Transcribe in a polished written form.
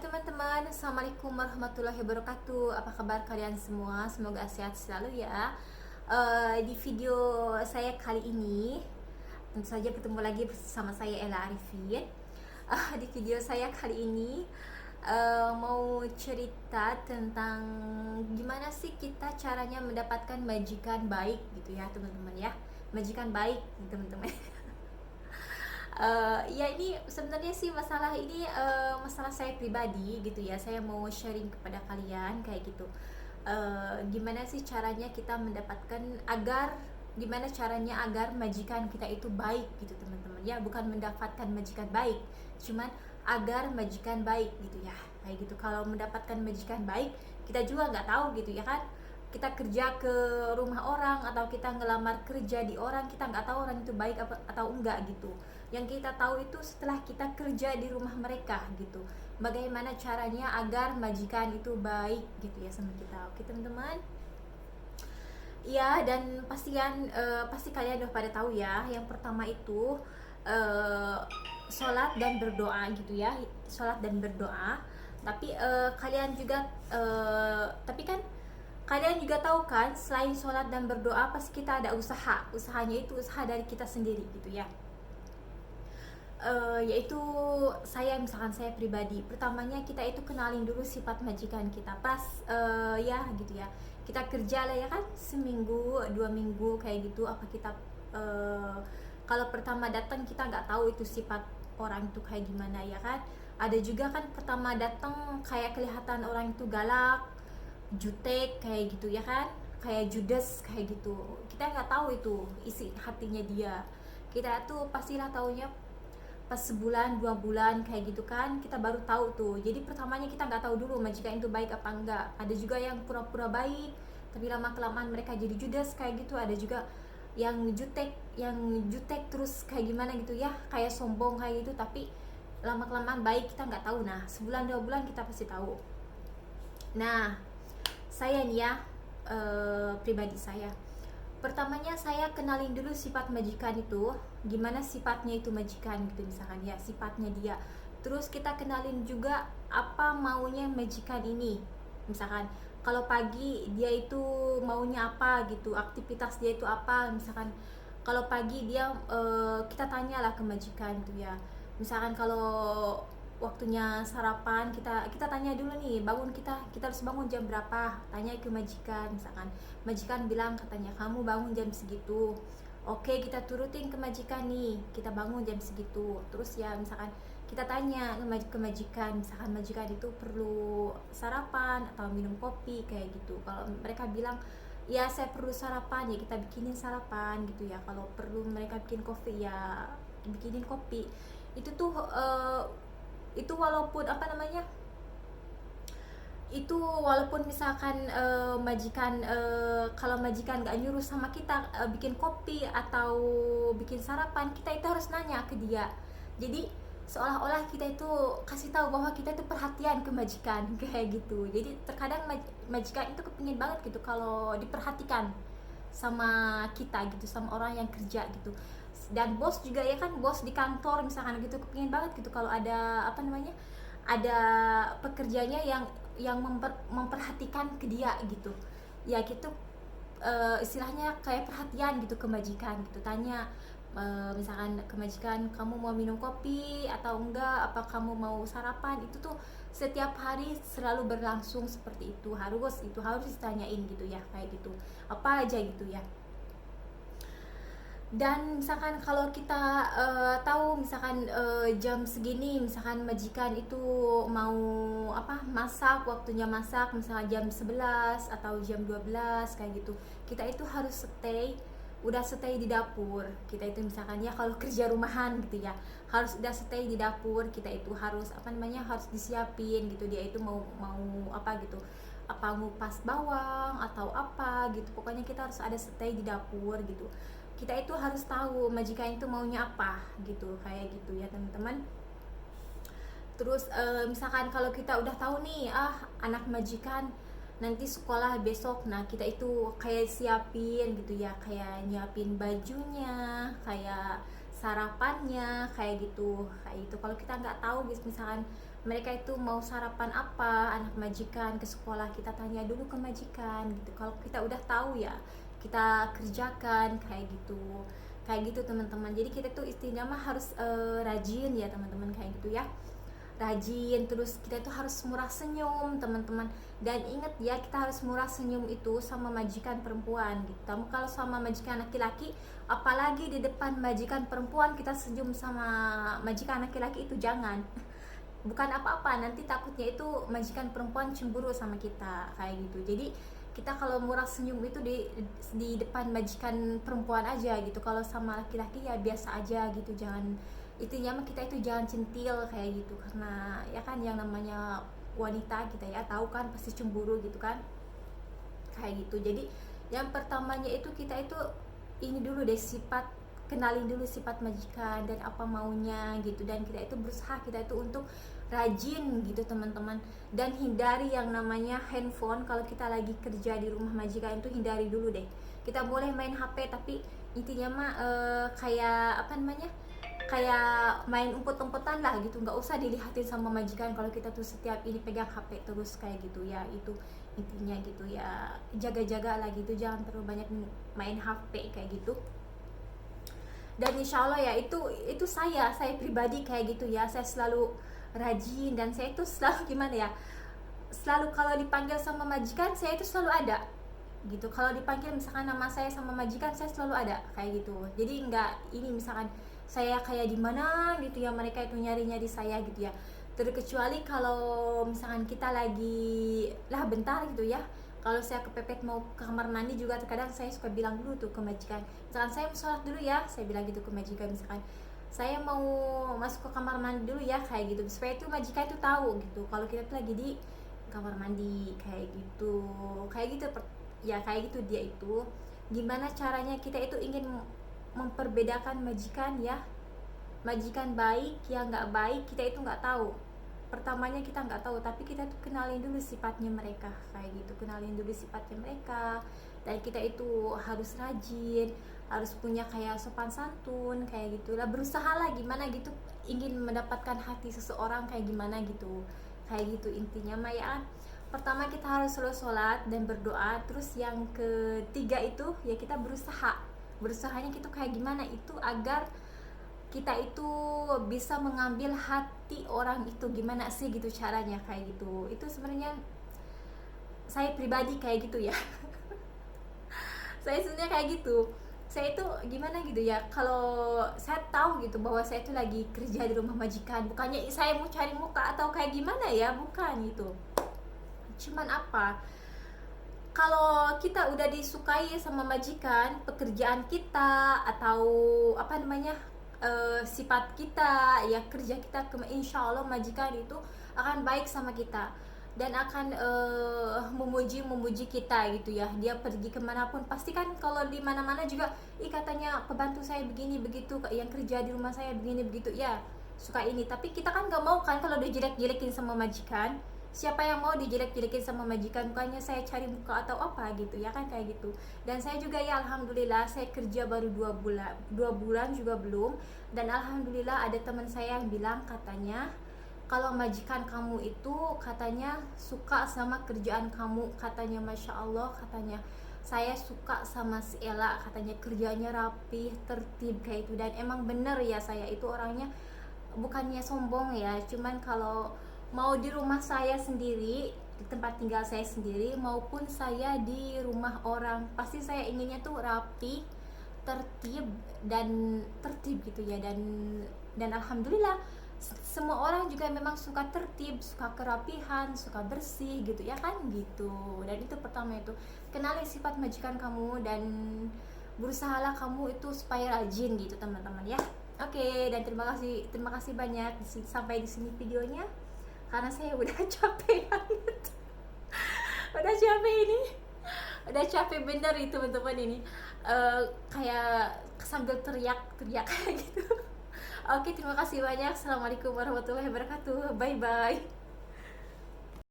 teman-teman, Assalamualaikum warahmatullahi wabarakatuh. Apa kabar kalian semua? Semoga sehat selalu ya. Di video saya kali ini, tentu saja bertemu lagi bersama saya Ella Arifin. Di video saya kali ini mau cerita tentang gimana sih kita caranya mendapatkan majikan baik gitu ya teman-teman ya. Majikan baik teman-teman. Ya ini sebenarnya sih masalah ini masalah saya pribadi gitu ya. Saya mau sharing kepada kalian kayak gitu. Gimana sih caranya kita mendapatkan gimana caranya agar majikan kita itu baik gitu teman-teman ya, bukan mendapatkan majikan baik, cuman agar majikan baik gitu ya, kayak gitu. Kalau mendapatkan majikan baik kita juga nggak tahu gitu ya kan, kita kerja ke rumah orang atau kita ngelamar kerja di orang, kita nggak tahu orang itu baik atau enggak gitu. Yang kita tahu itu setelah kita kerja di rumah mereka gitu, bagaimana caranya agar majikan itu baik gitu ya sama kita. Oke teman-teman ya, dan pasti kalian udah pada tahu ya, yang pertama itu sholat dan berdoa gitu ya, sholat dan berdoa. Tapi kalian juga tapi kan kalian juga tahu kan, selain sholat dan berdoa pasti kita ada usahanya itu usaha dari kita sendiri gitu ya. Yaitu misalkan saya pribadi, pertamanya kita itu kenalin dulu sifat majikan kita pas ya gitu ya, kita kerja lah ya kan, seminggu 2 minggu kayak gitu. Apa kita kalau pertama datang kita nggak tahu itu sifat orang itu kayak gimana ya kan. Ada juga kan pertama datang kayak kelihatan orang itu galak, jutek kayak gitu ya kan, kayak judes kayak gitu. Kita nggak tahu itu isi hatinya dia. Kita tuh pastilah taunya pas sebulan 2 bulan kayak gitu kan, kita baru tahu tuh. Jadi pertamanya kita nggak tahu dulu majikan itu baik apa enggak. Ada juga yang pura-pura baik tapi lama kelamaan mereka jadi judes kayak gitu. Ada juga yang jutek terus kayak gimana gitu ya, kayak sombong kayak gitu, tapi lama kelamaan baik, kita nggak tahu. Nah sebulan 2 bulan kita pasti tahu. Nah saya nih ya, pribadi saya, pertamanya saya kenalin dulu sifat majikan itu, gimana sifatnya itu majikan gitu misalkan ya, sifatnya dia. Terus kita kenalin juga apa maunya majikan ini. Misalkan kalau pagi dia itu maunya apa gitu, aktivitas dia itu apa. Misalkan kalau pagi dia kita tanyalah ke majikan gitu ya. Misalkan kalau waktunya sarapan, kita tanya dulu nih, kita harus bangun jam berapa, tanya ke majikan. Misalkan majikan bilang katanya kamu bangun jam segitu, oke kita turutin ke majikan nih, kita bangun jam segitu. Terus ya misalkan kita tanya ke majikan, misalkan majikan itu perlu sarapan atau minum kopi kayak gitu. Kalau mereka bilang ya saya perlu sarapan, ya kita bikinin sarapan gitu ya. Kalau perlu mereka bikin kopi ya bikinin kopi. Itu tuh itu walaupun apa namanya, itu walaupun misalkan majikan kalau majikan nggak nyuruh sama kita bikin kopi atau bikin sarapan, kita itu harus nanya ke dia. Jadi seolah-olah kita itu kasih tahu bahwa kita itu perhatian ke majikan kayak gitu. Jadi terkadang majikan itu kepingin banget gitu kalau diperhatikan sama kita gitu, sama orang yang kerja gitu. Dan bos juga ya kan, bos di kantor misalkan gitu kepingin banget gitu kalau ada apa namanya, ada pekerjanya yang memperhatikan ke dia gitu ya gitu. Istilahnya kayak perhatian gitu ke majikan gitu, tanya misalkan ke majikan, kamu mau minum kopi atau enggak, apa kamu mau sarapan. Itu tuh setiap hari selalu berlangsung seperti itu, harus ditanyain gitu ya, kayak gitu apa aja gitu ya. Dan misalkan kalau kita tahu misalkan jam segini misalkan majikan itu mau apa, masak, waktunya masak misalkan jam 11 atau jam 12 kayak gitu, kita itu harus stay di dapur. Kita itu misalkan ya kalau kerja rumahan gitu ya, harus udah stay di dapur. Kita itu harus apa namanya, harus disiapin gitu, dia itu mau mau apa gitu, apa ngupas bawang atau apa gitu. Pokoknya kita harus ada stay di dapur gitu. Kita itu harus tahu majikan itu maunya apa gitu, kayak gitu ya teman-teman. Terus misalkan kalau kita udah tahu nih, anak majikan nanti sekolah besok, nah kita itu kayak siapin gitu ya, kayak nyiapin bajunya, kayak sarapannya kayak gitu. Kalau kita nggak tahu misalkan mereka itu mau sarapan apa, anak majikan ke sekolah, kita tanya dulu ke majikan gitu. Kalau kita udah tahu ya kita kerjakan kayak gitu teman-teman. Jadi kita tuh istilahnya mah harus rajin ya teman-teman, kayak gitu ya, rajin. Terus kita itu harus murah senyum teman-teman, dan ingat ya, kita harus murah senyum itu sama majikan perempuan gitu. Kalau sama majikan laki-laki, apalagi di depan majikan perempuan kita senyum sama majikan laki-laki, itu jangan. Bukan apa-apa, nanti takutnya itu majikan perempuan cemburu sama kita kayak gitu. Jadi kita kalau murah senyum itu di depan majikan perempuan aja gitu. Kalau sama laki-laki ya biasa aja gitu, jangan, intinya mah kita itu jangan centil kayak gitu, karena ya kan yang namanya wanita kita ya tahu kan pasti cemburu gitu kan, kayak gitu. Jadi yang pertamanya itu kita itu ini dulu deh, sifat, kenalin dulu sifat majikan dan apa maunya gitu, dan kita itu berusaha kita itu untuk rajin gitu teman-teman. Dan hindari yang namanya handphone kalau kita lagi kerja di rumah majikan, itu hindari dulu deh. Kita boleh main HP tapi intinya mah kayak apa namanya, kayak main umpet-umpetan lah gitu, nggak usah dilihatin sama majikan kalau kita tuh setiap ini pegang HP terus kayak gitu ya. Itu intinya gitu ya, jaga-jaga lah gitu, jangan terlalu banyak main HP kayak gitu. Dan insya Allah ya, itu saya pribadi kayak gitu ya, saya selalu rajin, dan saya itu selalu gimana ya, selalu kalau dipanggil sama majikan saya itu selalu ada gitu. Kalau dipanggil misalkan nama saya sama majikan, saya selalu ada kayak gitu. Jadi nggak ini misalkan saya kayak di mana gitu ya, mereka itu nyari-nyari saya gitu ya. Terkecuali kalau misalkan kita lagi lah bentar gitu ya, kalau saya kepepet mau ke kamar mandi juga terkadang saya suka bilang dulu tuh ke majikan, misalkan saya mau sholat dulu ya, saya bilang gitu ke majikan, misalkan saya mau masuk ke kamar mandi dulu ya kayak gitu, supaya itu majikan itu tahu gitu kalau kita tuh lagi di kamar mandi kayak gitu. Kayak gitu ya, kayak gitu dia itu. Gimana caranya kita itu ingin memperbedakan majikan ya, majikan baik yang nggak baik kita itu nggak tahu. Pertamanya kita nggak tahu, tapi kita tuh kenalin dulu sifatnya mereka kayak gitu, kenalin dulu sifatnya mereka. Dan kita itu harus rajin, harus punya kayak sopan santun kayak gitulah, berusaha lah gimana gitu, ingin mendapatkan hati seseorang kayak gimana gitu, kayak gitu intinya Maya. Pertama kita harus selalu sholat dan berdoa. Terus yang ketiga itu ya kita berusahanya kita kayak gimana itu agar kita itu bisa mengambil hati orang itu, gimana sih gitu caranya kayak gitu. Itu sebenarnya saya pribadi kayak gitu ya. Saya sebenarnya kayak gitu, saya itu gimana gitu ya, kalau saya tahu gitu bahwa saya itu lagi kerja di rumah majikan, bukannya saya mau cari muka atau kayak gimana ya, bukan gitu. Cuman apa, kalau kita udah disukai sama majikan, pekerjaan kita atau apa namanya, sifat kita ya, kerja kita, insya Allah majikan itu akan baik sama kita dan akan memuji kita gitu ya. Dia pergi kemanapun pasti kan, kalau di mana-mana juga katanya pembantu saya begini begitu, yang kerja di rumah saya begini begitu ya, suka ini. Tapi kita kan nggak mau kan kalau dijelek-jelekin sama majikan. Siapa yang mau dijelek-jelekin sama majikan, bukannya saya cari muka atau apa gitu ya kan, kayak gitu. Dan saya juga ya alhamdulillah, saya kerja baru 2 bulan juga belum, dan alhamdulillah ada teman saya yang bilang katanya kalau majikan kamu itu katanya suka sama kerjaan kamu, katanya masya Allah, katanya saya suka sama si Ella, katanya kerjanya rapi, tertib kayak itu. Dan emang bener ya, saya itu orangnya bukannya sombong ya, cuman kalau mau di rumah saya sendiri, di tempat tinggal saya sendiri, maupun saya di rumah orang, pasti saya inginnya tuh rapi, tertib gitu ya. Dan alhamdulillah semua orang juga memang suka tertib, suka kerapihan, suka bersih gitu ya kan gitu. Dan itu pertama itu, kenali sifat majikan kamu dan berusahalah kamu itu supaya rajin gitu teman-teman ya. Oke, dan terima kasih banyak sampai di sini videonya, karena saya udah capek banget. Udah capek bener itu teman-teman ini, kayak sambil teriak-teriak kayak gitu. Oke, terima kasih banyak. Assalamualaikum warahmatullahi wabarakatuh. Bye bye.